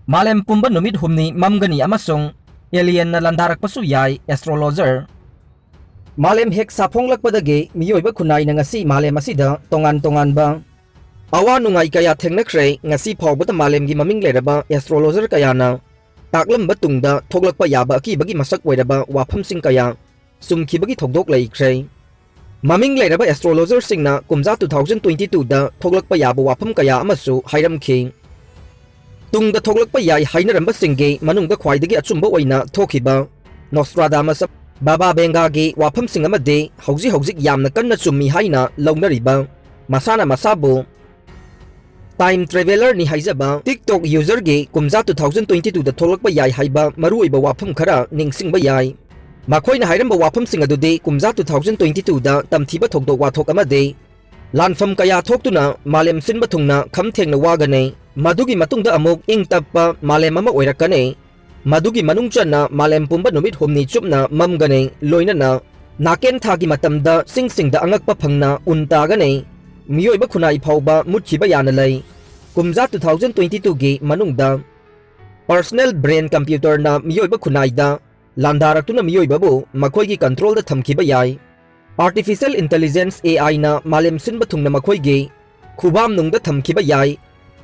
Malem Pumba Numit humni Mamgani Amasung alien na Landarakpasu yai Astrologer. Malem hek saphonglakpadagi miyoiba khunai na ngasi Malem asida tongan ba awa nungai kaya thengnakre ngasi phawbata Malem gi maming leraba Astrologer kaya na taklamba tungda thoglakpa yaba akibagi masak oiraba wafamsing kaya sumkhibagi thogdok leikre. Maming leraba Astrologer singna kumja 2022 da thoglakpa yaba wafam kaya amasu hairamkhi. Tungda thoglakpa yai hainaramba singge manungda khwaidagi achumba oina thokiba Nostradamus Baba Bengagi wafam sing amade hauji yamna kanna chummi haina launariba masana masabu time traveler ni haijaba TikTok user ge kumja 2022 da thoglakpa yai haiba maruiba wafam khara ningsingba yai makoina hairamba wafam sing adude kumja 2022 da tamthiba thogdo wathok amade lanfam kaya thoktuna Malem sinba thungna khamthengna wagane madugi matungda amuk ingtappa Malem ama oirakane madugi manungchana Malem Pumba Numit humni chupna Mamgani loinana naken thagi matamda singsingda angakpa phangna untagane miyoiba khunai phawba muthiba yana lei kumja 2022 gi manungda personal brain computer na miyoiba khunai da landaraktuna miyoiba bu makhoi gi control da thamkiba yai artificial intelligence AI na Malem sinba thungna makhoi gi khubam nungda thamkiba yai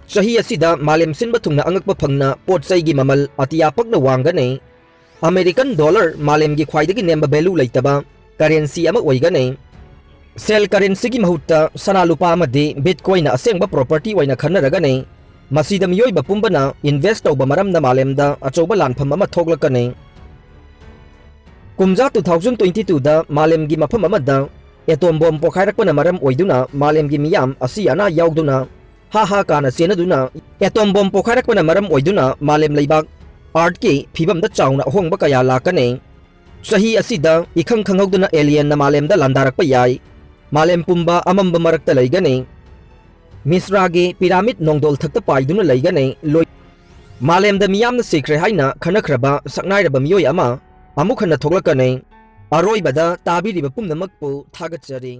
Shahi asida Malem sinba thungna angakpa phangna potsai gi mamal atiyapakna wangane American dollar Malem gi khwaidagi nemba value leitaba currency ama oigane sel currency gi mahutta sana lupa amadi bitcoin na asengba property waina khanaragane masida miyoiba pumbana invest tawba maramda Malemda achoba lanpham ama thoglakane kumja 2022 da Malem gi mafam amada atom bomb pokhairakpana maram oiduna Malem gi miyam asiana yaugduna ha kana senaduna atom bomb pokhairakpana maram oiduna Malem leibak art ki phibam da chauna hongba kaya lakane sahi asida ikhang khanghauduna alien na Malem da landarakpa yai Malem Pumba amamba marakta leigane misra ge pyramid nongdol thakta paiduna leigane loi Malem da miyam na sikre haina khanakhraba saknairaba miyoi ama amuk hana thoglakane aroibada tabiriba pumnamakpu thagachari